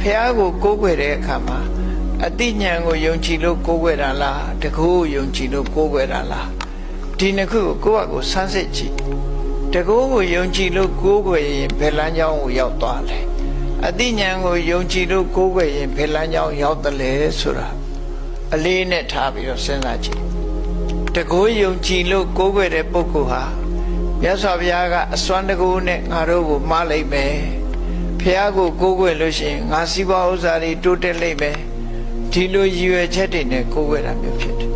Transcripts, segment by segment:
ဖះကိုကိုးကွယ်တဲ့အခါမှာအတိညာဉ်ကိုယုံကြည်လို့ကိုးကွယ်တာလားတကူယုံကြည်လို့ကိုးကွယ်တာလားဒီနှစ်ခုကိုယ့်အကိုစမ်းစစ်ကြည့်တကူကိုယုံကြည်လို့ကိုးကွယ်ရင်ဘယ်လမ်းကြောင်းကိုရောက်သွားလဲအတိညာဉ်ကိုယုံကြည်လို့ကိုးကွယ်ရင်ဘယ်လမ်းကြောင်းရောက်တယ်လဲဆိုတာအလေးနဲ့ထားပြီးတော့စဉ်းစားကြည့်တကူယုံကြည်လို့ကိုးကွယ်တဲ့ပုဂ္ဂိုလ်ဟာမြတ်စွာဘုရားကအစွမ်းတကူနဲ့ငါတို့ကိုမှားလိုက်မယ်ဖះကိုကိုးကွယ်လို့ရှိရင်ငါစီးပွားဥစ္စာတွေတိုးတက်လိမ့်မယ်ဒီလိုရည်ရွယ်ချက်တွေနဲ့ကိုးကွယ်တာမျိုးဖြစ်တယ်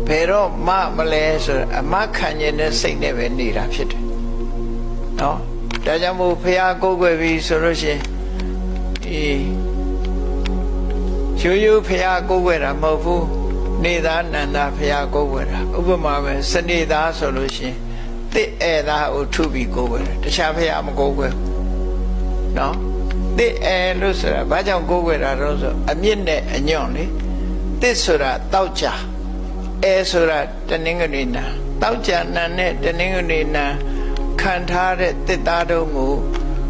ဘယ်တော့မလဲဆိုအမခံခြင်းနဲ့စိတ်နဲ့ပဲနေတာဖြစ်တယ်နော်ဒါကြောင့်မို့ဖះကိုးကွယ်ပြီးဆိုလို့ရှိရင်ရိုးဖះကိုးကွယ်တာမဟုတ်ဘူးနေသားနန္ဒဖះကိုးကွယ်တာဥပမာပဲစနေသားဆိုလို့ရှိရင်တစ်ဧသားကိုထုပြီးကိုးကွယ်တယ်တခြားဖះမကိုးကွယ်နော်တစ်ဧလို့ဆိုတာဘာကြောင့်ကိုးကွယ်တာတော့ဆိုအမြင့်နဲ့အညွန့်လေတစ်ဆိုတာတောက်ကြဧဆိုတာတနင်္ဂနွေနာတောက်ကြနံနဲ့တနင်္ဂနွေနာခံထားတဲ့တစ်သားတုံးကို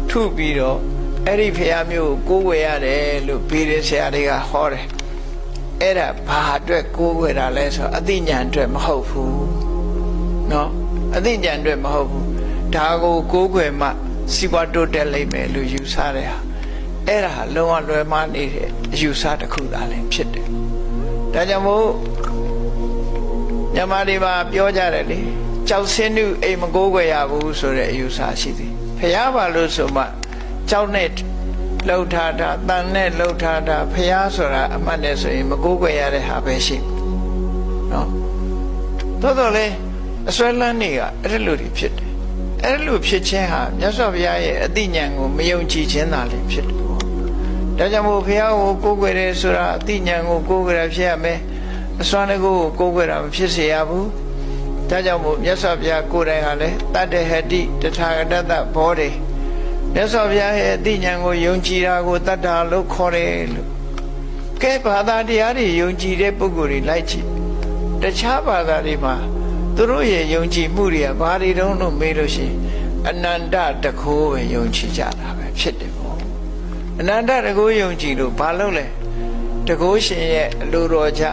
ထုပြီးတော့အဲ့ဒီဖះမျိုးကိုးကွယ်ရတယ်လို့ဘီရင်ဆရာတွေကဟောတယ်အဲ့ဒါဘာအတွက်ကိုးကွယ်တာလဲဆိုအသိဉာဏ်အတွက်မဟုတ်ဘူးနော်အသိဉာဏ်အတွက်မဟုတ်ဘူးဒါကိုကိုးကွယ်မှစီးပွားတိုးတက်လိမ့်မယ်လို့ယူဆတဲ့ဟာအဲ့ဒါလုံးဝလွယ်မှားနေတဲ့အယူဆတစ်ခုသာလည်းဖြစ်တယ်ဒါကြောင့်မို့မြန်မာတွေမှာပြောကြတယ်လေကြောက်စင်းနုအိမ်မကိုးကွယ်ရဘူးဆိုတဲ့အယူဆရှိသည်ဖះပါလို့ဆိုမှကြောက်နဲ့လှုပ်ထားတာတန်နဲ့လှုပ်ထားတာဖះဆိုတာအမှတ်နဲ့ဆိုရင်မကိုးကွယ်ရတဲ့ဟာပဲရှိနော်တော်တော်လေးအစွဲလန်းနေကအဲ့လိုတွေဖြစ်တယ်အဲ့လိုဖြစ်ခြင်းဟာမြတ်စွာဘုရားရဲ့အသိဉာဏ်ကိုမယုံကြည်ခြင်းသာလည်းဖြစ်တယ်ပေါ့ဒါကြောင့်မို့ဘုရားကိုကိုးကွယ်တယ်ဆိုတာအသိဉာဏ်ကိုကိုးကွယ်ရဖြစ်ရမယ်အစွမ်းတကူကိုကိုးကွယ်တာမဖြစ်စေရဘူးဒါကြောင့်မို့မြတ်စွာဘုရားကိုယ်တိုင်ကလည်းတတ္တဟတိတထာဂတတဘောဓိမြတ်စွာဘုရားရဲ့အသိဉာဏ်ကိုယုံကြည်တာကိုတတ္တာလို့ခေါ်တယ်လို့ကဲဘာသာတရားတွေယုံကြည်တဲ့ပုဂ္ဂိုလ်တွေလိုက်ကြည့်တခြားဘာသာတွေမှာသူတို့ရဲ့ယုံကြည်မှုတွေကဘာတွေတုံးလို့မေးလို့ရှိရင်အနန္တတခိုးပဲယုံကြည်ကြတာပဲဖြစ်တယ်ပေါ့အနန္တတခိုးယုံကြည်လို့ဘာလို့လဲတခိုးရှင်ရဲ့အလိုတော်ကြ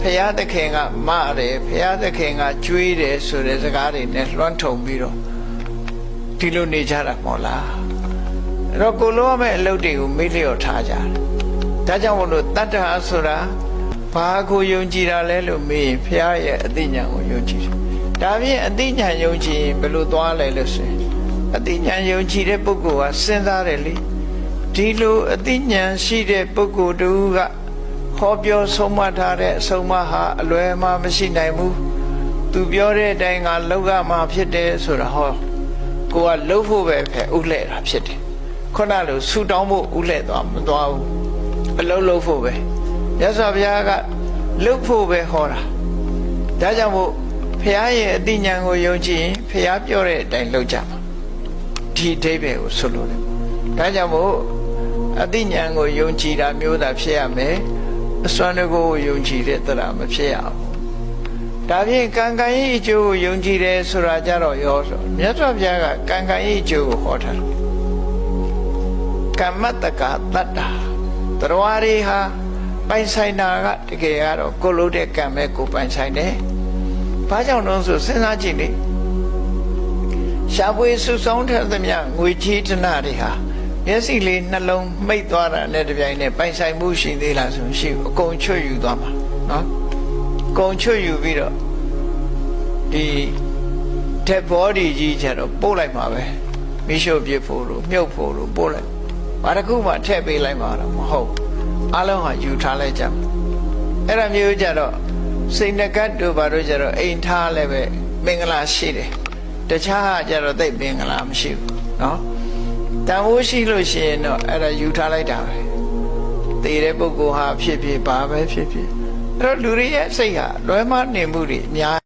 ဘုရားသခင်ကမတယ်ဘုရားသခင်ကကြွေးတယ်ဆိုတဲ့စကားတွေနဲ့လွှမ်းထုံပြီးတော့ဒီလိုနေကြတာမဟုတ်လားအဲ့တော့ကိုလိုရမယ့်အလုပ်တွေကိုမေ့လျော့ထားကြတယ်ဒါကြောင့်မို့လို့တတ္တဟာဆိုတာဘာကိုယုံကြည်တာလဲလို့မေးရင်ဘုရားရဲ့အသိဉာဏ်ကိုယုံကြည်တယ်ဒါဖြင့်အသိဉာဏ်ယုံကြည်ရင်ဘယ်လိုသွားလဲလို့ဆိုရင်အသိဉာဏ်ယုံကြည်တဲ့ပုဂ္ဂိုလ်ကစဉ်းစားတယ်လေဒီလိုအသိဉာဏ်ရှိတဲ့ပုဂ္ဂိုလ်တူကဟောပြောဆုံးမထားတဲ့အဆုံးအမဟာအလွယ်မှမရှိနိုင်ဘူးသူပြောတဲ့အတိုင်းကလောကမှာဖြစ်တယ်ဆိုတာဟောကိုကလှုပ်ဖို့ပဲဥလှဲ့တာဖြစ်တယ်ခုနလိုဆူတောင်းဖို့ဥလှဲ့သွားမသွားဘူးအလုံးလှုပ်ဖို့ပဲမြတ်စွာဘုရားကလှုပ်ဖို့ပဲဟောတာဒါကြောင့်မို့ဘုရားရဲ့အသိဉာဏ်ကိုယုံကြည်ရင်ဘုရားပြောတဲ့အတိုင်းလုပ်ကြမှာဒီအဓိပ္ပာယ်ကိုဆိုလိုတယ်ဒါကြောင့်မို့အသိဉာဏ်ကိုယုံကြည်တာမျိုးသာဖြစ်ရမယ်အစွမ်းတကူကိုယုံကြည်တဲ့တရားမဖြစ်ရဘူးဒါဖြင့်ကံကံရဲ့အကျိုးကိုယုံကြည်တယ်ဆိုတာကြတော့ရောဆိုမြတ်စွာဘုရားကကံကံရဲ့အကျိုးကိုဟောထားတယ်ကမ္မတကတတ္တာတရားတွေဟာပိုင်ဆိုင်တာကတကယ်ကတော့ကိုလို့တဲ့ကံပဲကိုပိုင်ဆိုင်တယ်ဘာကြောင့်လဲဆိုစဉ်းစားကြည့်လေရှားပွေစုဆောင်တဲ့သမျှငွေကြီးတနာတွေဟာမျက်စိလေးနှလုံးမှိတ်သွားတာနဲ့တပြိုင်နက်ပိုင်ဆိုင်မှုရှိသေးလားဆိုရှိအကုန်ချွတ်ယူသွားမှာနော်အကုန်ချွတ်ယူပြီးတော့ဒီ dead body ကြီးကျတော့ပို့လိုက်မှာပဲမိရှုပ်ပြဖို့လို့မြုပ်ဖို့လို့ပို့လိုက်ဘာတစ်ခုမှထည့်ပေးလိုက်မှာတော့မဟုတ်အလုံးဟာယူထားလိုက်ကြအဲ့ဒါမျိုးကြတော့စိတ်နှကတ်တို့ဘာတို့ကြတော့အိမ်ထားလည်းပဲမင်္ဂလာရှိတယ်တခြားကြတော့သိမင်္ဂလာမရှိဘူးနော်တန်ဖိုးရှိလို့ရှိရင်တော့အဲ့ဒါယူထားလိုက်တာပဲတည်တဲ့ပုဂ္ဂိုလ်ဟာဖြစ်ဖြစ်ဘာပဲဖြစ်ဖြစ်အဲ့တော့လူတွေရဲ့စိတ်ဟာလွဲမှားနေမှုတွေအများ